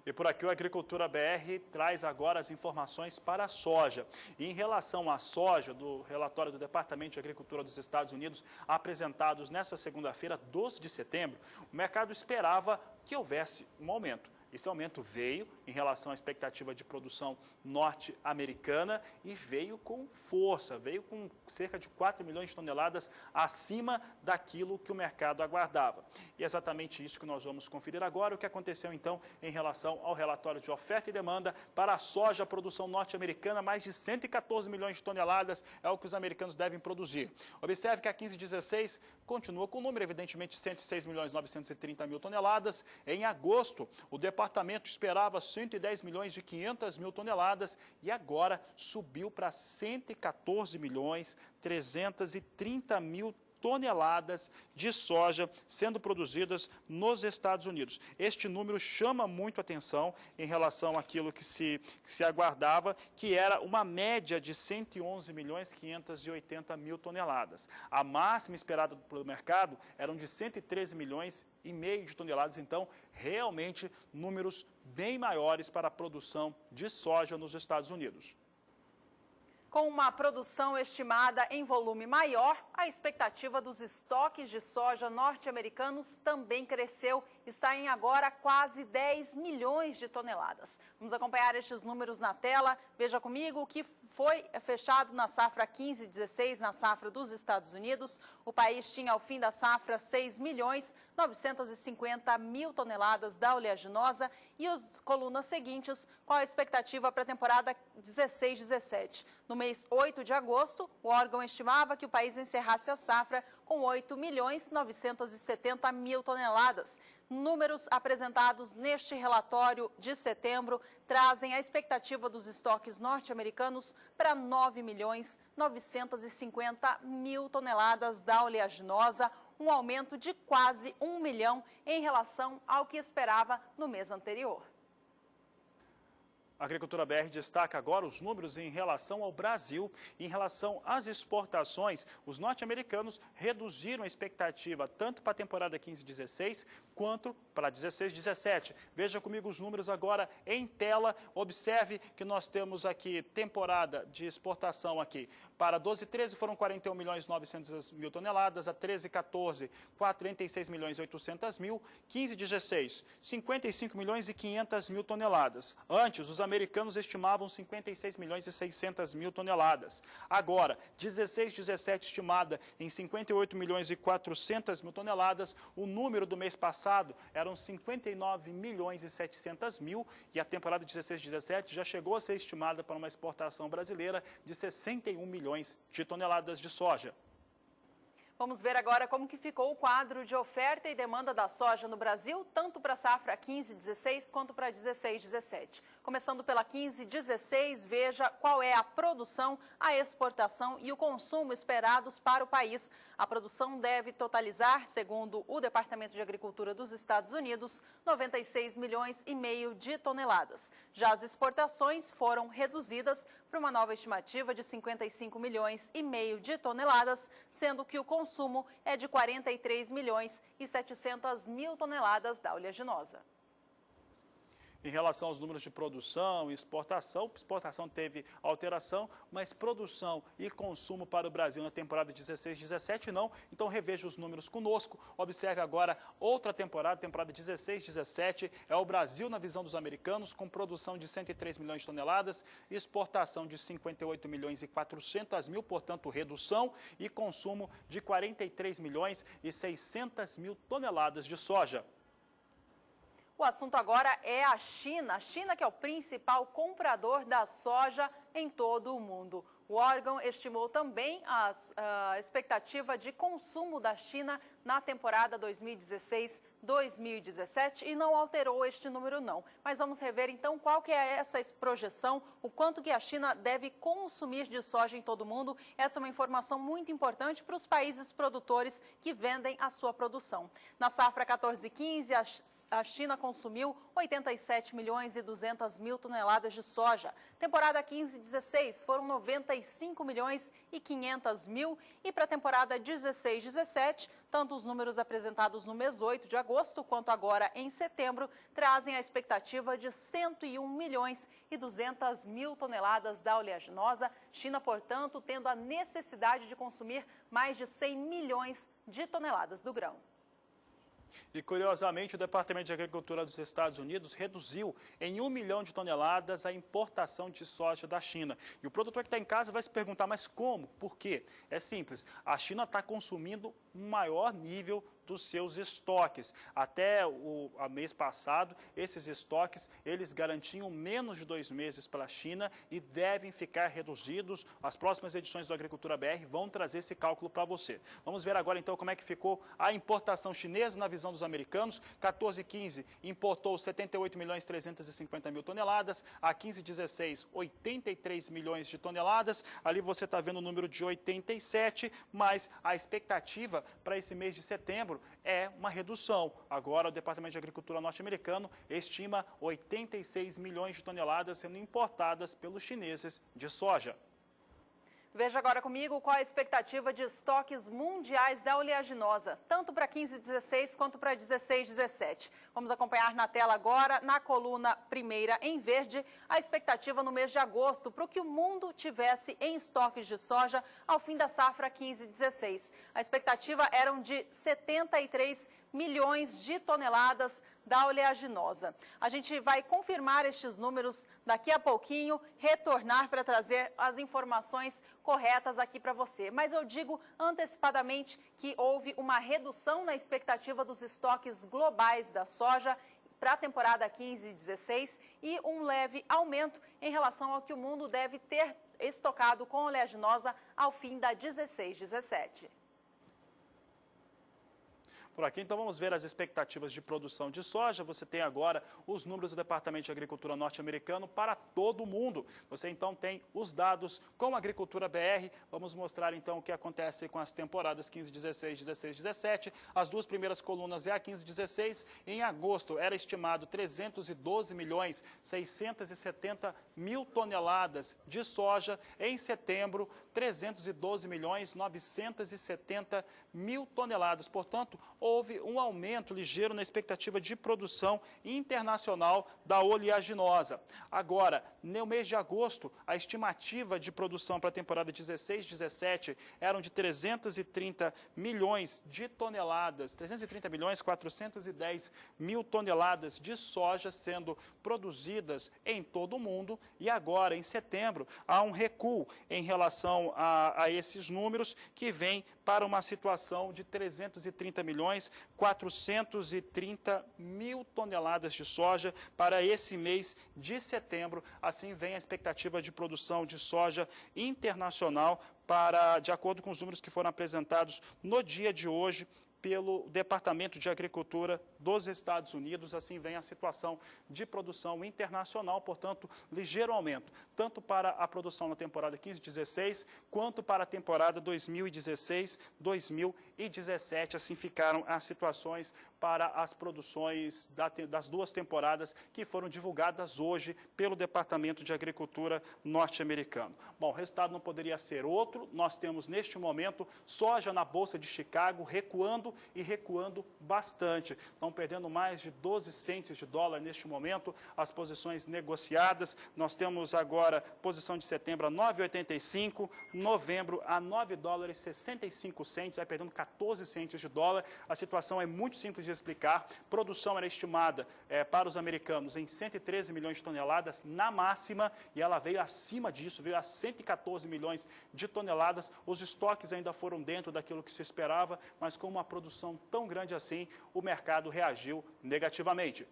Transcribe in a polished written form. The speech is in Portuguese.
E por aqui o Agricultura BR traz agora as informações para a soja. E em relação à soja, do relatório do Departamento de Agricultura dos Estados Unidos, apresentados nesta segunda-feira, 12 de setembro, o mercado esperava que houvesse um aumento. Esse aumento veio em relação à expectativa de produção norte-americana e veio com força, veio com cerca de 4 milhões de toneladas acima daquilo que o mercado aguardava. E é exatamente isso que nós vamos conferir agora, o que aconteceu então em relação ao relatório de oferta e demanda para a soja, a produção norte-americana, mais de 114 milhões de toneladas é o que os americanos devem produzir. Observe que a 15/16 continua com o número, evidentemente, 106 milhões 930 mil toneladas. Em agosto, o departamento esperava 110 milhões de 500 mil toneladas e agora subiu para 114 milhões 330 mil toneladas de soja sendo produzidas nos Estados Unidos. Este número chama muito atenção em relação àquilo que se aguardava, que era uma média de 111 milhões 580 mil toneladas. A máxima esperada pelo mercado eram de 113 milhões e meio de toneladas, então realmente números bem maiores para a produção de soja nos Estados Unidos. Com uma produção estimada em volume maior, a expectativa dos estoques de soja norte-americanos também cresceu, está em agora quase 10 milhões de toneladas. Vamos acompanhar estes números na tela. Veja comigo o que foi fechado na safra 15/16, na safra dos Estados Unidos. O país tinha ao fim da safra 6 milhões 950 mil toneladas da oleaginosa e as colunas seguintes com a expectativa para a temporada 16/17. No mês 8 de agosto, o órgão estimava que o país encerrasse a safra com 8 milhões 970 mil toneladas. Números apresentados neste relatório de setembro trazem a expectativa dos estoques norte-americanos para 9 milhões 950 mil toneladas da oleaginosa, um aumento de quase 1 milhão em relação ao que esperava no mês anterior. A Agricultura BR destaca agora os números em relação ao Brasil. Em relação às exportações, os norte-americanos reduziram a expectativa tanto para a temporada 15/16 quanto para 16/17. Veja comigo os números agora em tela. Observe que nós temos aqui temporada de exportação aqui. Para 12/13 foram 41 milhões 900 mil toneladas, a 13/14 46 milhões 800 mil, 15/16 55 milhões e 500 mil toneladas. Antes, os americanos estimavam 56 milhões e 600 mil toneladas. Agora, 16/17 estimada em 58 milhões e 400 mil toneladas. O número do mês passado eram 59 milhões e 700 mil e a temporada 16/17 já chegou a ser estimada para uma exportação brasileira de 61 milhões de toneladas de soja. Vamos ver agora como que ficou o quadro de oferta e demanda da soja no Brasil, tanto para a safra 15/16 quanto para 16/17. Começando pela 15/16, veja qual é a produção, a exportação e o consumo esperados para o país. A produção deve totalizar, segundo o Departamento de Agricultura dos Estados Unidos, 96 milhões e meio de toneladas. Já as exportações foram reduzidas para uma nova estimativa de 55 milhões e meio de toneladas, sendo que o consumo é de 43 milhões e 700 mil toneladas da oleaginosa. Em relação aos números de produção e exportação teve alteração, mas produção e consumo para o Brasil na temporada 16/17 não. Então reveja os números conosco. Observe agora outra temporada 16/17, é o Brasil na visão dos americanos, com produção de 103 milhões de toneladas, exportação de 58 milhões e 400 mil, portanto redução, e consumo de 43 milhões e 600 mil toneladas de soja. O assunto agora é a China. A China, que é o principal comprador da soja em todo o mundo. O órgão estimou também a expectativa de consumo da China na temporada 2016-2017 e não alterou este número não. Mas vamos rever então qual que é essa projeção, o quanto que a China deve consumir de soja em todo o mundo. Essa é uma informação muito importante para os países produtores que vendem a sua produção. Na safra 14/15, a China consumiu 87 milhões e 200 mil toneladas de soja. Temporada 15/16 foram 95 milhões e 500 mil e para a temporada 16/17 Tanto os números apresentados no mês 8 de agosto, quanto agora em setembro, trazem a expectativa de 101 milhões e 200 mil toneladas da oleaginosa. China, portanto, tendo a necessidade de consumir mais de 100 milhões de toneladas do grão. E, curiosamente, o Departamento de Agricultura dos Estados Unidos reduziu em 1 milhão de toneladas a importação de soja da China. E o produtor que está em casa vai se perguntar, mas como? Por quê? É simples, a China está consumindo um maior nível dos seus estoques. Até o mês passado, esses estoques, eles garantiam menos de 2 meses para a China e devem ficar reduzidos. As próximas edições do Agricultura BR vão trazer esse cálculo para você. Vamos ver agora, então, como é que ficou a importação chinesa na visão dos americanos. 14,15 importou 78 milhões 350 mil toneladas, a 15,16, 83 milhões de toneladas. Ali você está vendo o número de 87, mas a expectativa para esse mês de setembro é uma redução. Agora, o Departamento de Agricultura norte-americano estima 86 milhões de toneladas sendo importadas pelos chineses de soja. Veja agora comigo qual a expectativa de estoques mundiais da oleaginosa, tanto para 15,16 quanto para 16,17. Vamos acompanhar na tela agora, na coluna primeira em verde, a expectativa no mês de agosto para o que o mundo tivesse em estoques de soja ao fim da safra 15,16. A expectativa eram de 73 milhões de toneladas da oleaginosa. A gente vai confirmar estes números daqui a pouquinho, retornar para trazer as informações corretas aqui para você. Mas eu digo antecipadamente que houve uma redução na expectativa dos estoques globais da soja para a temporada 15 e 16 e um leve aumento em relação ao que o mundo deve ter estocado com oleaginosa ao fim da 16-17. Por aqui, então, vamos ver as expectativas de produção de soja. Você tem agora os números do Departamento de Agricultura norte-americano para todo o mundo. Você, então, tem os dados com a Agricultura BR. Vamos mostrar, então, o que acontece com as temporadas 15, 16, 16, 17. As duas primeiras colunas é a 15, 16. Em agosto, era estimado 312 milhões 670 mil toneladas de soja. Em setembro, 312 milhões 970 mil toneladas. Portanto, houve um aumento ligeiro na expectativa de produção internacional da oleaginosa. Agora, no mês de agosto, a estimativa de produção para a temporada 16-17 eram de 330 milhões de toneladas, 330 milhões 410 mil toneladas de soja sendo produzidas em todo o mundo. E agora, em setembro, há um recuo em relação a esses números que vem para uma situação de 330 milhões 430 mil toneladas de soja para esse mês de setembro. Assim vem a expectativa de produção de soja internacional de acordo com os números que foram apresentados no dia de hoje pelo Departamento de Agricultura dos Estados Unidos. Assim vem a situação de produção internacional, portanto, ligeiro aumento, tanto para a produção na temporada 15-16, quanto para a temporada 2016-2017. Assim ficaram as situações para as produções das duas temporadas que foram divulgadas hoje pelo Departamento de Agricultura norte-americano. Bom, o resultado não poderia ser outro. Nós temos, neste momento, soja na Bolsa de Chicago recuando e recuando bastante. Estão perdendo mais de 12 centes de dólar neste momento as posições negociadas. Nós temos agora posição de setembro a 9,85, novembro a 9 dólares 65 centes, vai perdendo 14 centes de dólar. A situação é muito simples de explicar. Produção era estimada para os americanos em 113 milhões de toneladas na máxima e ela veio acima disso, veio a 114 milhões de toneladas. Os estoques ainda foram dentro daquilo que se esperava, mas com uma produção tão grande assim, o mercado reagiu negativamente.